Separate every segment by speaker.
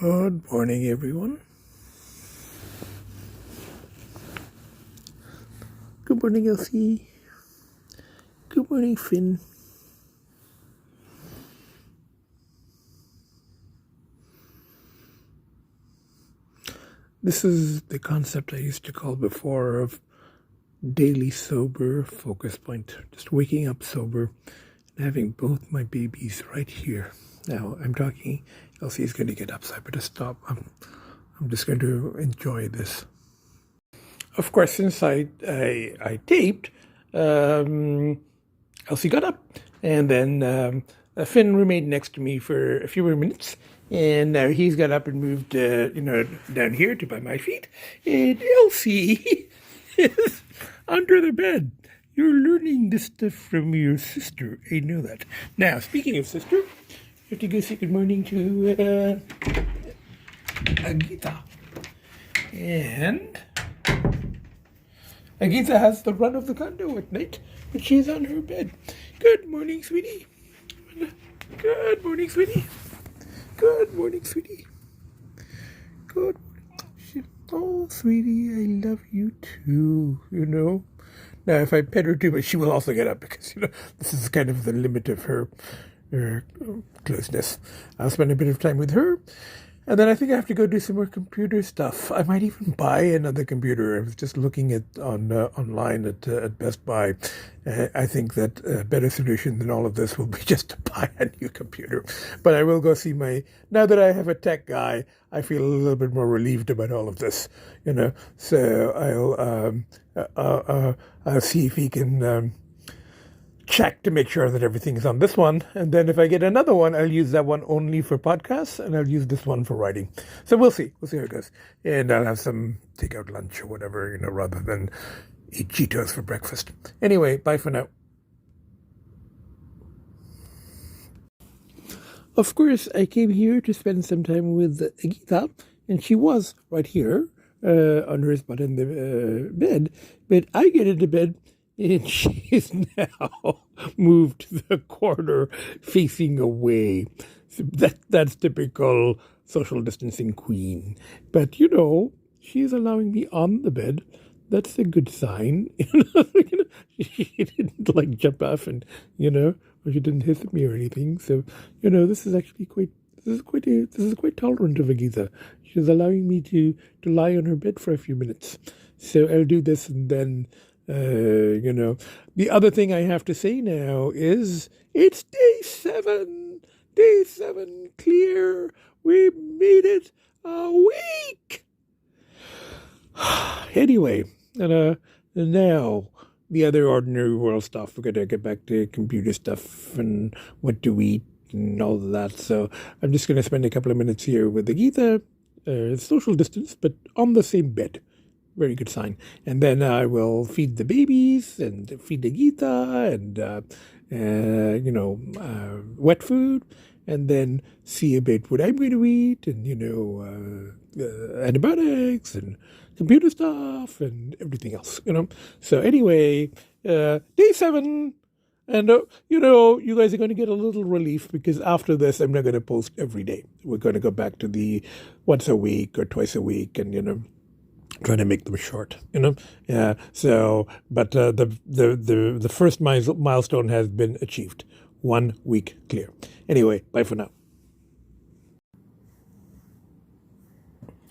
Speaker 1: Good morning, everyone. Good morning, Lcee. Good morning, Finn. This is the concept I used to call before of daily sober focus point. Just waking up sober and having both my babies right here. Now, I'm talking, Lcee's going to get up, so I better stop. I'm just going to enjoy this. Of course, since I taped, Lcee got up, and then Finn remained next to me for a few more minutes, and now he's got up and moved, down here to by my feet, and Lcee is under the bed. You're learning this stuff from your sister. I know that. Now, speaking of sister, you have to go say good morning to Agita. And Agita has the run of the condo at night, but she's on her bed. Good morning, sweetie. Good morning, sweetie. Good morning, sweetie. Good morning. Oh, sweetie, I love you too, Now, if I pet her too much, she will also get up because, this is kind of the limit of her closeness. I'll spend a bit of time with her. And then I think I have to go do some more computer stuff. I might even buy another computer. I was just looking at online at Best Buy. I think that a better solution than all of this will be just to buy a new computer. But I will go see now that I have a tech guy, I feel a little bit more relieved about all of this, So I'll see if he can check to make sure that everything is on this one, and then if I get another one, I'll use that one only for podcasts, and I'll use this one for writing. So we'll see how it goes, and I'll have some takeout lunch or whatever, rather than eat Cheetos for breakfast. Anyway, bye for now. Of course, I came here to spend some time with Agita, and she was right here on her spot in the bed, but I get into bed and she is now moved to the corner facing away. So that's typical social distancing queen. But, she's allowing me on the bed. That's a good sign. She didn't jump off and, or she didn't hit me or anything. So, this is actually quite tolerant of Agita. She's allowing me to lie on her bed for a few minutes. So I'll do this and then the other thing I have to say now is it's day 7. Day 7 clear. We made it a week. Anyway, and now the other ordinary world stuff. We're going to get back to computer stuff and what to eat and all of that. So I'm just going to spend a couple of minutes here with Agita, social distance, but on the same bed. Very good sign. And then I will feed the babies and feed Agita and, wet food, and then see a bit what I'm going to eat and, antibiotics and computer stuff and everything else, So anyway, day 7. And, you guys are going to get a little relief because after this, I'm not going to post every day. We're going to go back to the once a week or twice a week and, trying to make them short, Yeah. So, but the first milestone has been achieved. 1 week clear. Anyway, bye for now.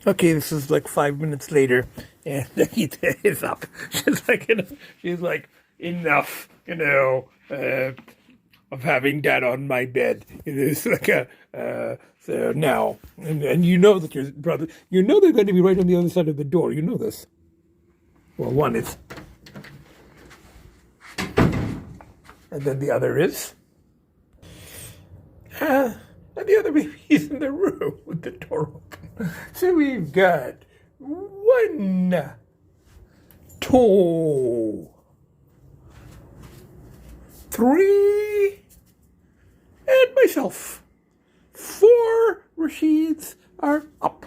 Speaker 1: Okay, this is 5 minutes later, and Agita is up. She's like, enough, of having dad on my bed. It's so now, and that your brother, they're going to be right on the other side of the door. You know this. Well, one is, and then the other is, and the other baby's in the room with the door open. So we've got 1, 2, 3, and myself. 4 Rashids are up.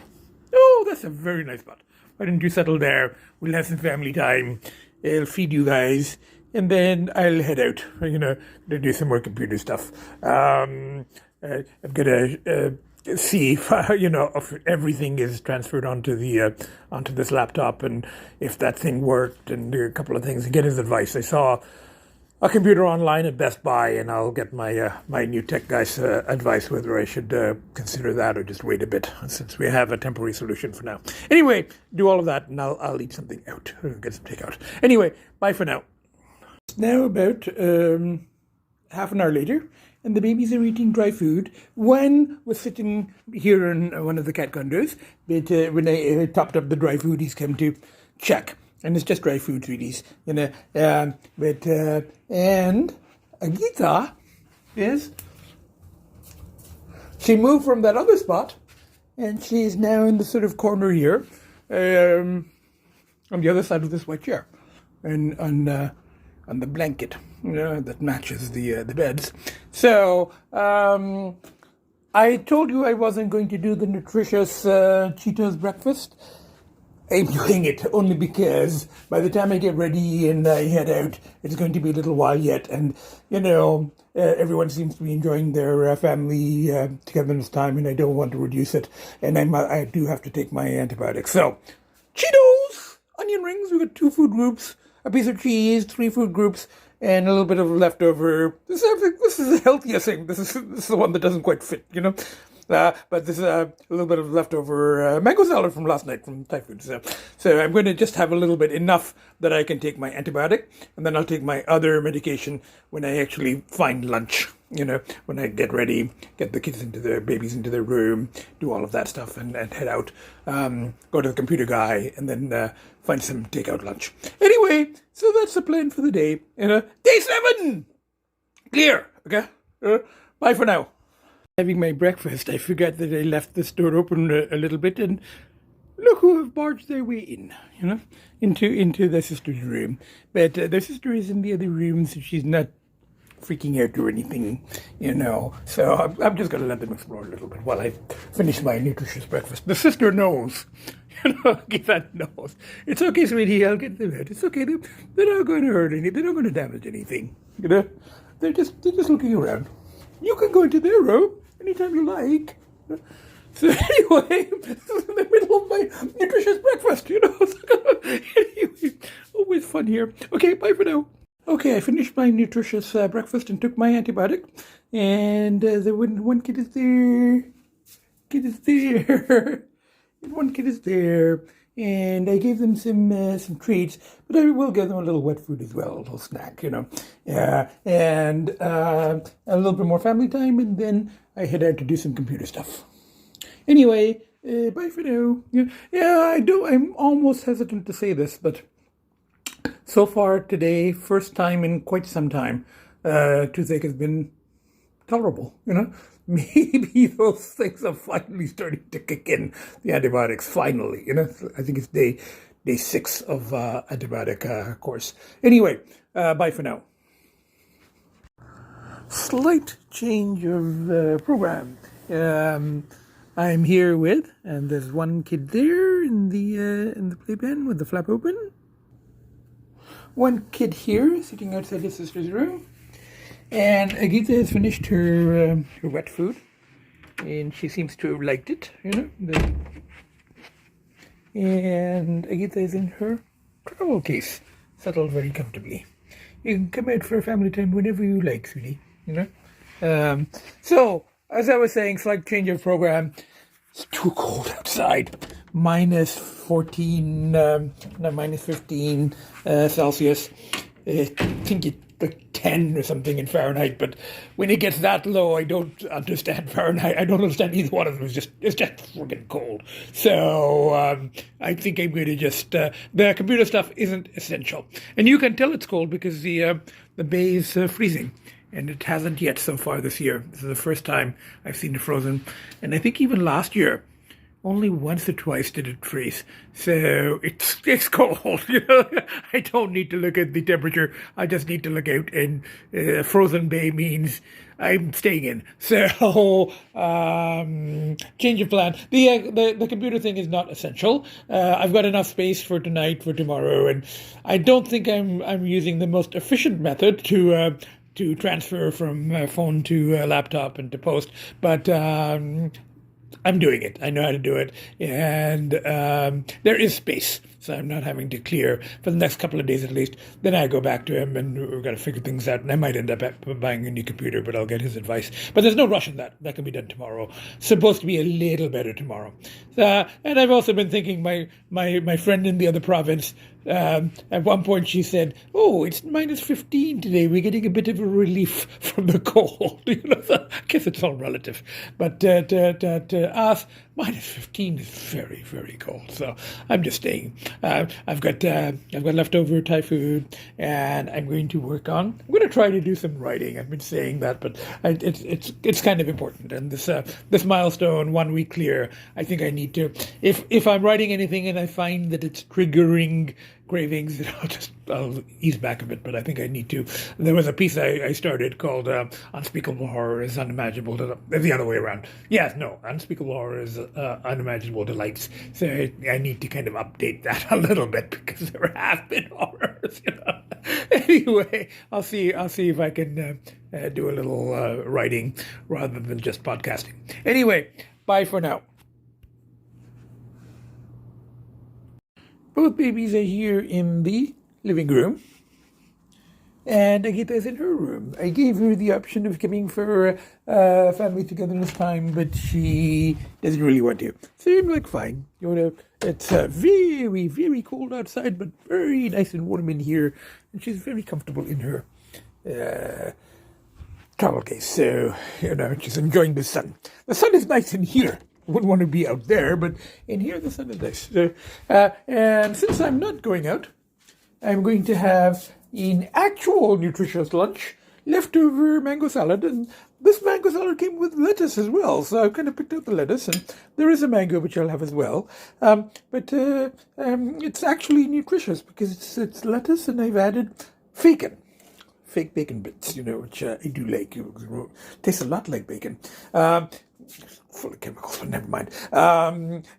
Speaker 1: Oh, that's a very nice spot. Why don't you settle there? We'll have some family time. I'll feed you guys, and then I'll head out, to do some more computer stuff. I've got a see if, if everything is transferred onto this laptop, and if that thing worked, and do a couple of things and get his advice. I saw a computer online at Best Buy, and I'll get my new tech guy's advice whether I should consider that or just wait a bit, since we have a temporary solution for now. Anyway, do all of that, and I'll eat something out, get some takeout. Anyway, bye for now. It's now about half an hour later, and the babies are eating dry food. One was sitting here in one of the cat condos, but when I topped up the dry food, he's come to check. And it's just dry food, sweeties, and Agita she moved from that other spot, and she's now in the sort of corner here, on the other side of this white chair, and on the blanket, that matches the beds. So I told you I wasn't going to do the nutritious Cheetos breakfast. I'm doing it only because by the time I get ready and I head out, it's going to be a little while yet. And, everyone seems to be enjoying their family togetherness time, and I don't want to reduce it. And I do have to take my antibiotics. So, Cheetos, onion rings, we've got 2 food groups, a piece of cheese, 3 food groups, and a little bit of leftover. This is the healthiest thing. This is the one that doesn't quite fit, but there's a little bit of leftover mango salad from last night from Thai food. So I'm going to just have a little bit, enough that I can take my antibiotic, and then I'll take my other medication when I actually find lunch. When I get ready, get the kids babies into their room, do all of that stuff, and head out, go to the computer guy, and then find some takeout lunch. Anyway, so that's the plan for the day. Day 7! Clear, okay? Bye for now. Having my breakfast, I forgot that I left this door open a little bit, and look who have barged their way in, into their sister's room. But their sister is in the other room, so she's not freaking out or anything, So I'm just going to let them explore a little bit while I finish my nutritious breakfast. The sister knows, that knows. It's okay, sweetie, I'll get them out. It's okay, they're not going to hurt anything, they're not going to damage anything, They're just looking around. You can go into their room anytime you like. So anyway, this is in the middle of my nutritious breakfast, Anyway, always fun here. Okay, bye for now. Okay, I finished my nutritious breakfast and took my antibiotic. And one kid is there. And one kid is there. And I gave them some treats, but I will give them a little wet food as well, a little snack, and a little bit more family time, and then I head out to do some computer stuff. Anyway, bye for now. I'm almost hesitant to say this, but so far today, first time in quite some time, toothache has been tolerable, Maybe those things are finally starting to kick in, the antibiotics, finally, I think it's day 6 of antibiotic course. Anyway, bye for now. Slight change of program. I'm here with, and there's one kid there in the playpen with the flap open. One kid here sitting outside his sister's room. And Agita has finished her wet food, and she seems to have liked it, And Agita is in her travel case, settled very comfortably. You can come out for family time whenever you like, sweetie, So, as I was saying, slight change of program. It's too cold outside. Minus 15 Celsius. I think it's like 10 or something in Fahrenheit, but when it gets that low, I don't understand Fahrenheit. I don't understand either one of them. It's just freaking cold. So I think I'm going to just the computer stuff isn't essential, and you can tell it's cold because the bay is freezing, and it hasn't yet so far this year. This is the first time I've seen it frozen, and I think even last year, only once or twice did it freeze. So it's cold, I don't need to look at the temperature. I just need to look out, and frozen bay means I'm staying in. So change of plan. The computer thing is not essential. I've got enough space for tonight, for tomorrow, and I don't think I'm using the most efficient method to transfer from phone to laptop and to post. But I'm doing it. I know how to do it. And there is space. So I'm not having to clear for the next couple of days at least. Then I go back to him and we've got to figure things out. And I might end up buying a new computer, but I'll get his advice. But there's no rush in that. That can be done tomorrow. Supposed to be a little better tomorrow. And I've also been thinking my friend in the other province, at one point she said, "Oh, it's minus 15 today. We're getting a bit of a relief from the cold." So I guess it's all relative. But to us, minus 15 is very, very cold. So I'm just staying. I've got leftover Thai food, and I'm going to work on. I'm going to try to do some writing. I've been saying that, but it's kind of important. And this milestone, 1 week clear, I think I need to. If I'm writing anything and I find that it's triggering cravings, I'll ease back a bit, but I think I need to. There was a piece I started called Unspeakable Horrors, Unimaginable the other way around. Yes, no, Unspeakable Horrors, Unimaginable Delights. So I need to kind of update that a little bit because there have been horrors, Anyway, I'll see if I can do a little writing rather than just podcasting. Anyway, bye for now. Both babies are here in the living room, and Agita is in her room. I gave her the option of coming for family togetherness time, but she doesn't really want to. So I'm like, fine. It's very, very cold outside, but very nice and warm in here, and she's very comfortable in her travel case. So, she's enjoying the sun. The sun is nice in here. Wouldn't want to be out there, but in here the sun is nice. And since I'm not going out, I'm going to have an actual nutritious lunch, leftover mango salad, and this mango salad came with lettuce as well, so I've kind of picked out the lettuce, and there is a mango which I'll have as well. But it's actually nutritious because it's lettuce, and I've added fake bacon bits, which I do like. It tastes a lot like bacon. Full of chemicals, but never mind.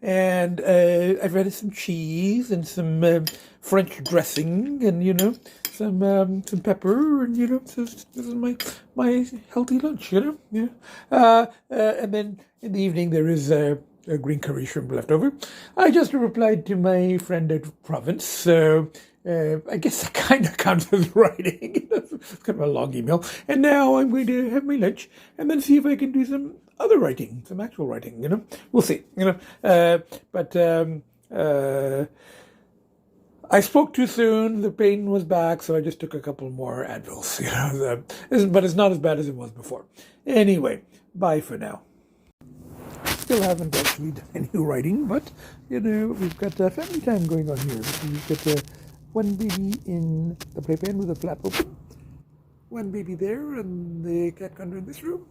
Speaker 1: And I've added some cheese and some French dressing, and some pepper, and so this is my healthy lunch, Yeah. And then in the evening there is a green curry shrimp left over. I just replied to my friend at Province, so I guess that kind of counts as writing. It's kind of a long email. And now I'm going to have my lunch and then see if I can do some other writing, some actual writing, We'll see, But I spoke too soon. The pain was back, so I just took a couple more Advils, But it's not as bad as it was before. Anyway, bye for now. Still haven't actually done any writing, but, we've got family time going on here. We've got one baby in the playpen with a flap open, one baby there, and the cat condo in this room,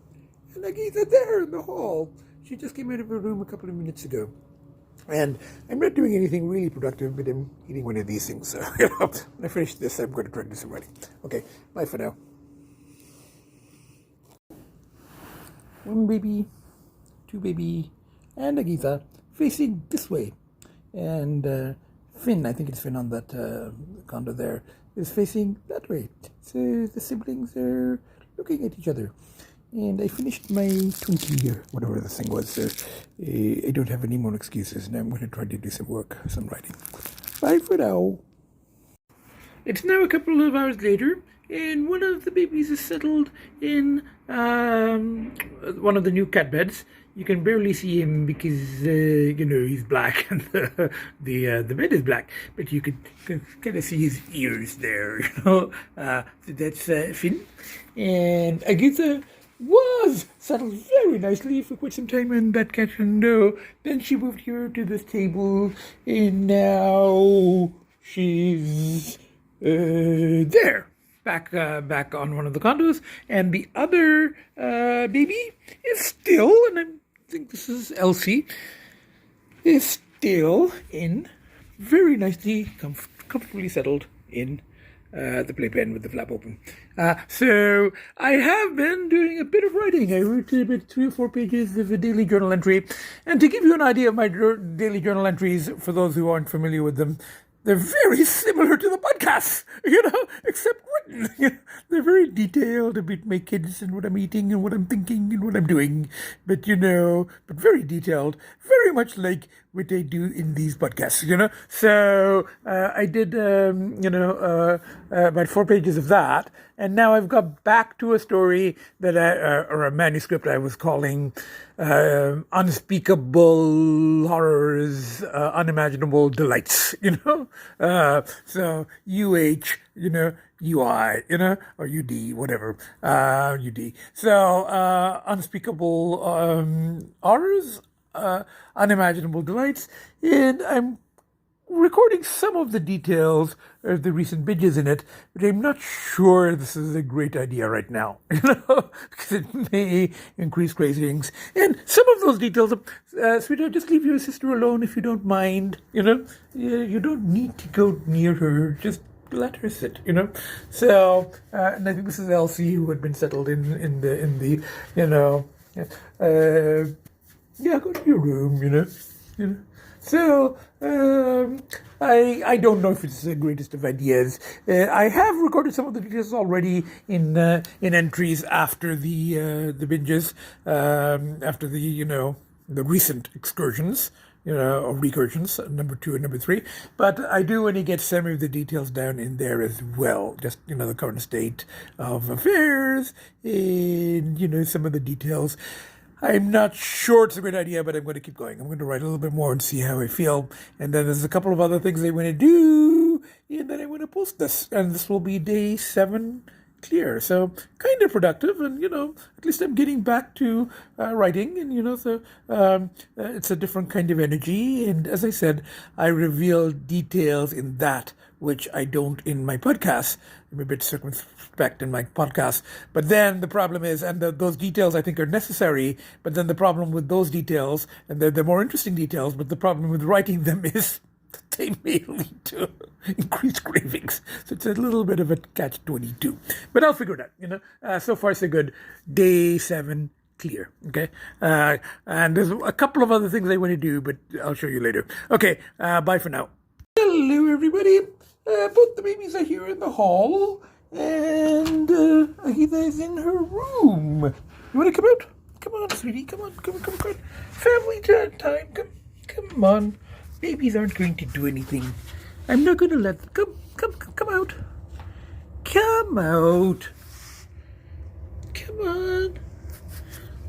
Speaker 1: and Agita there in the hall. She just came out of her room a couple of minutes ago. And I'm not doing anything really productive, but I'm eating one of these things. So, when I finish this, I'm going to try to do some writing. Okay, bye for now. One baby, two baby, and Agita facing this way. And Finn, I think it's Finn on that condo there, is facing that way. So the siblings are looking at each other. And I finished my Twinkie, or whatever the thing was. So I don't have any more excuses. Now I'm going to try to do some work, some writing. Bye for now. It's now a couple of hours later, and one of the babies is settled in one of the new cat beds. You can barely see him because he's black and the bed is black, but you could kind of see his ears there. So that's Finn, and Agita was settled very nicely for quite some time in that cat condo. Then she moved here to this table, and now she's there. Back on one of the condos, and the other baby is still, and I think this is Lcee, is still in, very nicely, comfortably settled in the playpen with the flap open. So I have been doing a bit of writing. I wrote about 3 or 4 pages of a daily journal entry, and to give you an idea of my daily journal entries, for those who aren't familiar with them, they're very similar to the podcasts, except written. They're very detailed about my kids and what I'm eating and what I'm thinking and what I'm doing. But, but very detailed, very much like what I do in these podcasts, So I did, about 4 pages of that. And now I've got back to a story that or a manuscript I was calling Unspeakable Horrors, Unimaginable Delights, so UH, UI, or UD, whatever, UD. So Unspeakable Horrors, Unimaginable Delights, and I'm recording some of the details of the recent binges in it, but I'm not sure this is a great idea right now, because it may increase cravings. And some of those details, sweetheart, just leave your sister alone if you don't mind, you don't need to go near her, just let her sit, So, and I think this is Lcee, who had been settled in the yeah, go to your room, So, I don't know if it's the greatest of ideas. I have recorded some of the details already in entries after the binges, after the recent excursions, or recursions, number 2 and number 3. But I do want to get some of the details down in there as well. Just, the current state of affairs and, some of the details. I'm not sure it's a great idea, but I'm going to keep going. I'm going to write a little bit more and see how I feel. And then there's a couple of other things I want to do, and then I want to post this. And this will be day 7 clear. So kind of productive, and, at least I'm getting back to writing. And, so it's a different kind of energy. And as I said, I reveal details in that which I don't in my podcast. I'm a bit circumspect in my podcast. But then the problem is, and those details I think are necessary, but then the problem with those details, and they're more interesting details, but the problem with writing them is they may lead to increased cravings. So it's a little bit of a catch-22. But I'll figure it out, So far so good. Day 7 clear, okay? And there's a couple of other things I want to do, but I'll show you later. Okay, bye for now. Hello, everybody. Both the babies are here in the hall, and Agita is in her room. You want to come out? Come on, sweetie. Come on. Family time. Come on. Babies aren't going to do anything. I'm not going to let them. Come out. Come out. Come on.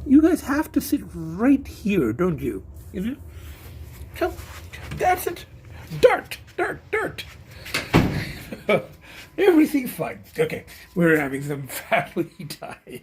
Speaker 1: You guys have to sit right here, don't you? Come. That's it. Dirt. Everything's fine. Okay, we're having some family time,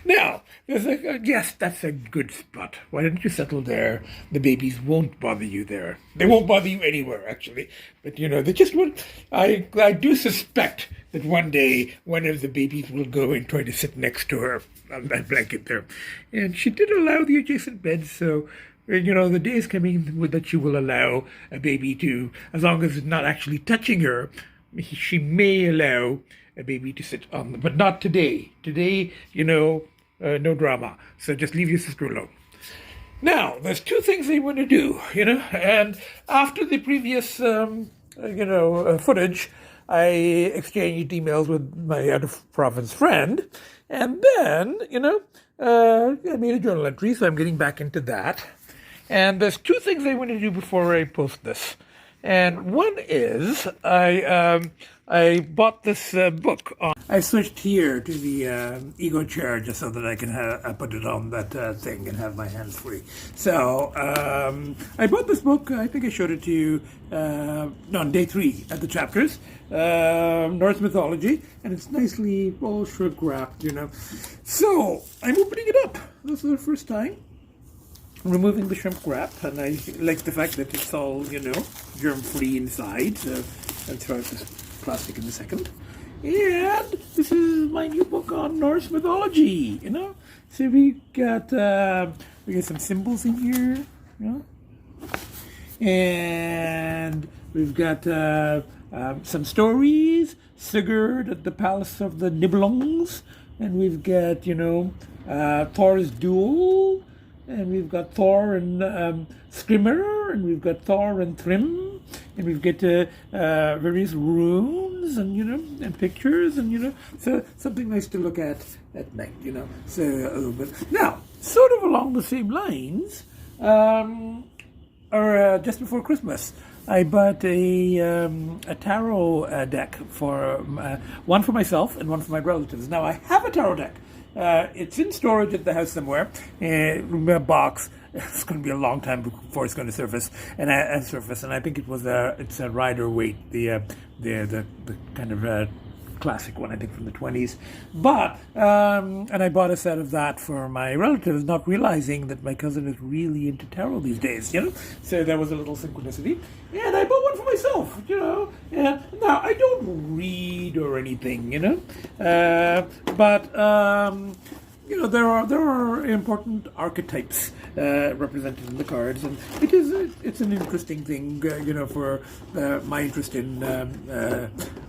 Speaker 1: Now, there's yes, that's a good spot. Why don't you settle there? The babies won't bother you there. They won't bother you anywhere, actually. But, they just won't. I do suspect that one day one of the babies will go and try to sit next to her on that blanket there. And she did allow the adjacent bed, so... the day is coming that she will allow a baby to, as long as it's not actually touching her, she may allow a baby to sit on them, but not today. Today, no drama. So just leave your sister alone. Now, there's 2 things they want to do, and after the previous, footage, I exchanged emails with my out-of-province friend, and then, I made a journal entry, so I'm getting back into that. And there's 2 things I want to do before I post this. And one is I bought this book. I switched here to the ego chair just so that I can put it on that thing and have my hands free. So I bought this book. I think I showed it to you on day 3 at the chapters. Norse mythology, and it's nicely all shrink wrapped, So I'm opening it up. This is the first time. Removing the shrimp wrap, and I like the fact that it's all, germ-free inside, so I'll throw out this plastic in a second. And this is my new book on Norse mythology, So we got some symbols in here, and we've got some stories, Sigurd at the Palace of the Nibelungs, and we've got, Thor's duel, and we've got Thor and Skrimmer, and we've got Thor and Thrym, and we've got various runes and and pictures and so something nice to look at night. So a little bit now, sort of along the same lines, or just before Christmas, I bought a tarot deck for one for myself and one for my relatives. Now I have a tarot deck. It's in storage at the house somewhere in a box. It's going to be a long time before it's going to surface, and I think it's a Rider-Waite, the kind of classic one, I think from the 20s. But and I bought a set of that for my relatives, not realizing that my cousin is really into tarot these days. So there was a little synchronicity, and I bought one for myself. Yeah. Now I don't read or anything, but there are important archetypes represented in the cards, and it's an interesting thing, for my interest in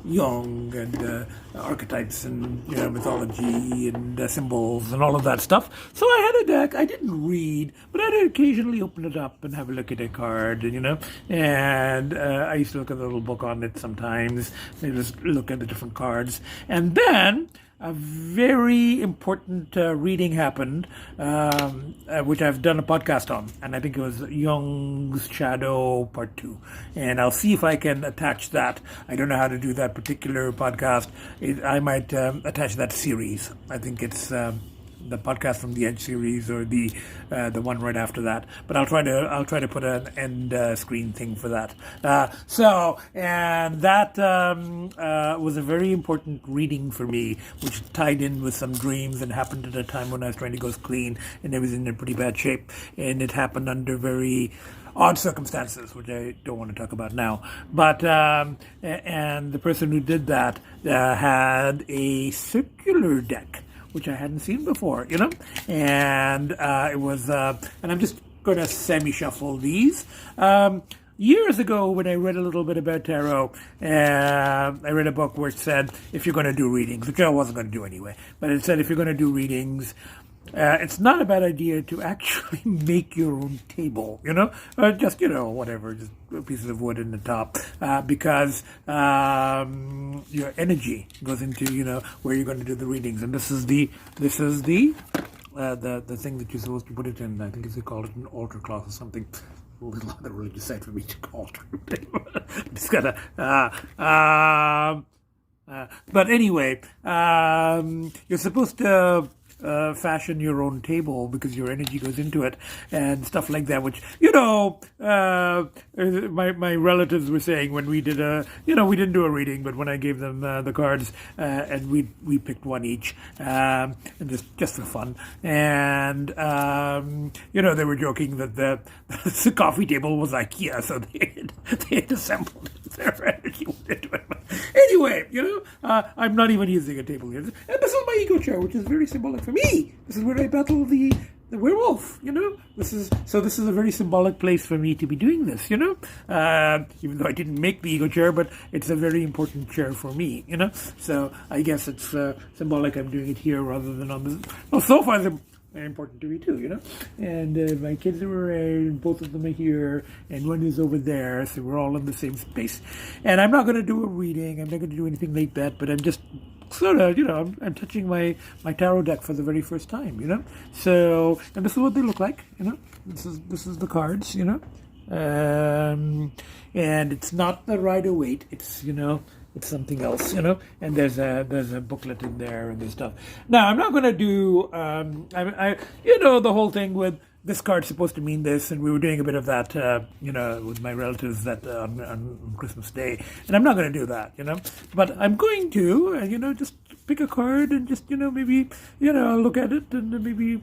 Speaker 1: Jung and archetypes and mythology and symbols and all of that stuff. So I had a deck. I didn't read, but I'd occasionally open it up and have a look at a card, and I used to look at the little book on it sometimes. I just look at the different cards, and then a very important reading happened, which I've done a podcast on, and I think it was Jung's Shadow Part 2. And I'll see if I can attach that. I don't know how to do that particular podcast. I might attach that series. I think it's the podcast from the Edge series, or the one right after that. But I'll try to put an end screen thing for that. And that was a very important reading for me, which tied in with some dreams and happened at a time when I was trying to go clean and I was in pretty bad shape, and it happened under very odd circumstances, which I don't want to talk about now. But and the person who did that had a circular deck, which I hadn't seen before, and it was, and I'm just going to semi-shuffle these. Years ago, when I read a little bit about tarot, I read a book where it said, if you're going to do readings, which I wasn't going to do anyway, but it said if you're going to do readings, it's not a bad idea to actually make your own table, just, whatever, just pieces of wood in the top, because your energy goes into, where you're going to do the readings. And this is the thing that you're supposed to put it in. I think they call it an altar cloth or something. A little other religious site for me to altar. Just gotta, but anyway, you're supposed to fashion your own table because your energy goes into it and stuff like that, which my relatives were saying when we did we didn't do a reading, but when I gave them the cards, and we picked one each, and just for fun, and they were joking that the coffee table was IKEA, so they had assembled their energy into it. Anyway, I'm not even using a table here, and this is my ego chair, which is very symbolic for me. This is where I battle the werewolf, This is a very symbolic place for me to be doing this, even though I didn't make the ego chair, but it's a very important chair for me, So I guess it's symbolic I'm doing it here rather than on the... Well, so far they're important to me too, And my kids are around, both of them are here, and one is over there, so we're all in the same space. And I'm not going to do a reading, I'm not going to do anything like that, but I'm just sort of, I'm touching my tarot deck for the very first time, So, and this is what they look like, This is the cards, and it's not the Rider-Waite, it's, it's something else, and there's a booklet in there and this stuff. Now, I'm not going to do, the whole thing with this card's supposed to mean this, and we were doing a bit of that, with my relatives that on Christmas Day, and I'm not going to do that, but I'm going to, just pick a card and just, maybe, look at it and maybe,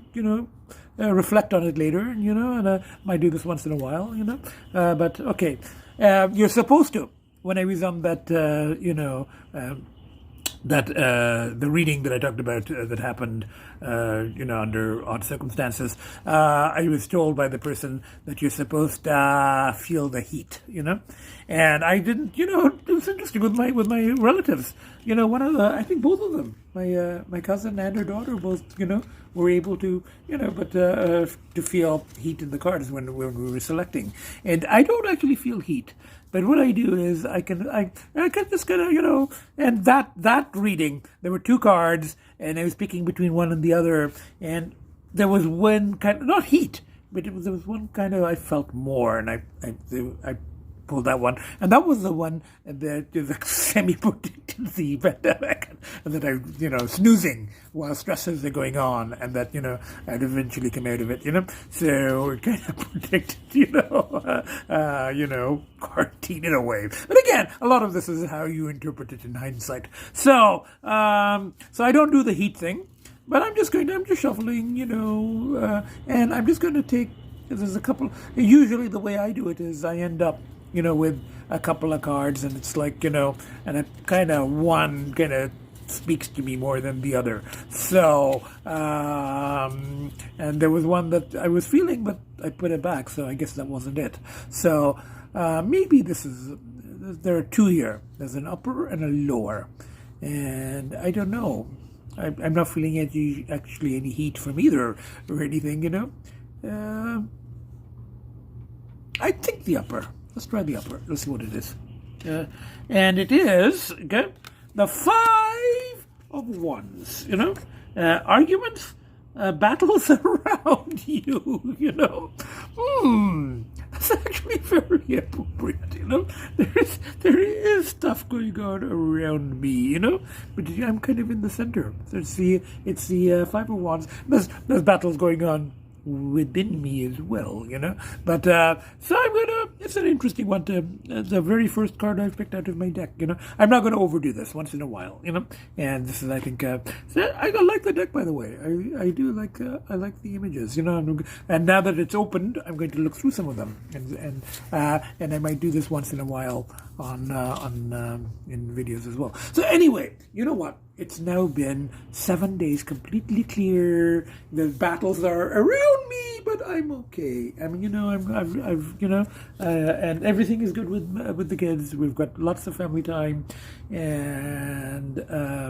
Speaker 1: reflect on it later, and I might do this once in a while, but okay, you're supposed to. When I was on that, the reading that I talked about that happened under odd circumstances. I was told by the person that you're supposed to feel the heat, and I didn't. It was interesting with my relatives. I think both of them, my cousin and her daughter, both, were able to, to feel heat in the cars when we were selecting. And I don't actually feel heat. But what I do is I can just kind of, and that reading, there were two cards, and I was picking between one and the other, and there was one kind of, not heat, but there was one kind of, I felt more, and I pulled that one, and that was the one that is semi-predicted the pandemic, and that I, snoozing while stresses are going on, and that, I'd eventually come out of it, so it kind of predicted, quarantine in a way. But again, a lot of this is how you interpret it in hindsight. So I don't do the heat thing, but I'm just shuffling, and I'm just going to take, there's a couple, usually the way I do it is I end up, with a couple of cards, and it's like, and it kind of one kind of speaks to me more than the other. So, and there was one that I was feeling, but I put it back, so I guess that wasn't it. So, maybe there are two here. There's an upper and a lower, and I don't know. I'm not feeling actually any heat from either or anything, I think the upper. Let's try the upper. Let's see what it is. And it is, the 5 of Wands, arguments, battles around you, That's actually very appropriate, There is stuff going on around me, but I'm kind of in the center. So it's the 5 of Wands. There's battles going on within me as well, But so I'm gonna. It's an interesting one. The very first card I've picked out of my deck, I'm not going to overdo this. Once in a while, And this is, I think, I like the deck, by the way. I do like. I like the images, And now that it's opened, I'm going to look through some of them, and I might do this once in a while on in videos as well. So anyway, you know what? It's now been 7 days completely clear. The battles are around me, but I'm okay. I mean, and everything is good with the kids. We've got lots of family time, and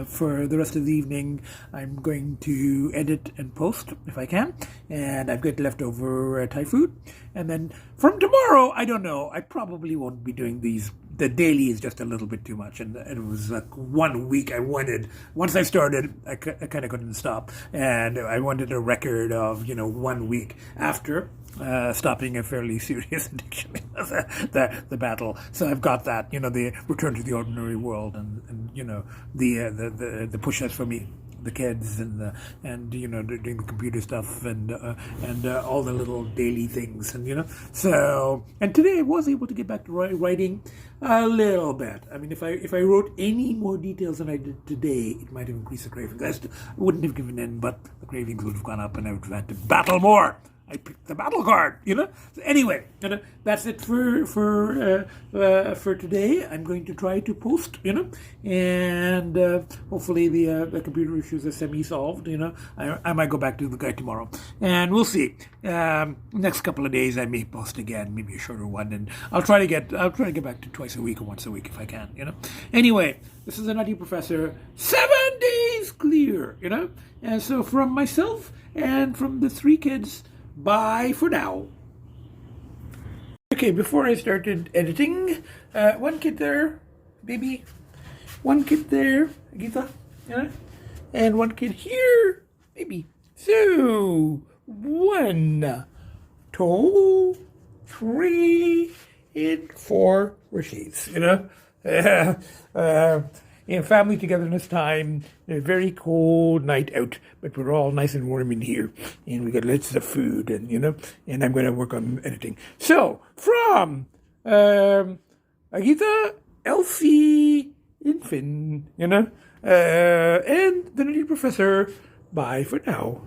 Speaker 1: for the rest of the evening, I'm going to edit and post if I can, and I've got leftover Thai food. And then from tomorrow, I don't know. I probably won't be doing these. The daily is just a little bit too much, and it was like 1 week I wanted. Once I started, I kind of couldn't stop, and I wanted a record of 1 week after stopping a fairly serious addiction, the battle. So I've got that, the return to the ordinary world, and the push-ups for me. The kids and doing the computer stuff and all the little daily things, and so, and today I was able to get back to writing a little bit. I mean, if I wrote any more details than I did today, it might have increased the cravings. I wouldn't have given in, but the cravings would have gone up, and I would have had to battle more. I picked the battle card, So anyway, that's it for today. I'm going to try to post, and hopefully the computer issues are semi-solved. I might go back to the guy tomorrow, and we'll see. Next couple of days, I may post again, maybe a shorter one, and I'll try to get back to twice a week or once a week if I can. Anyway, this is the Nutty Professor. 7 days clear, and so from myself and from the 3 kids. Bye for now. Okay, before I started editing, one kid there, baby. One kid there, Agita, and one kid here, baby. So, 1, 2, 3, and 4 wishes, In family togetherness time, a very cold night out, but we're all nice and warm in here, and we got lots of food, and and I'm going to work on editing. So from Agita, Lcee, and Finn, and the Nutty Professor. Bye for now.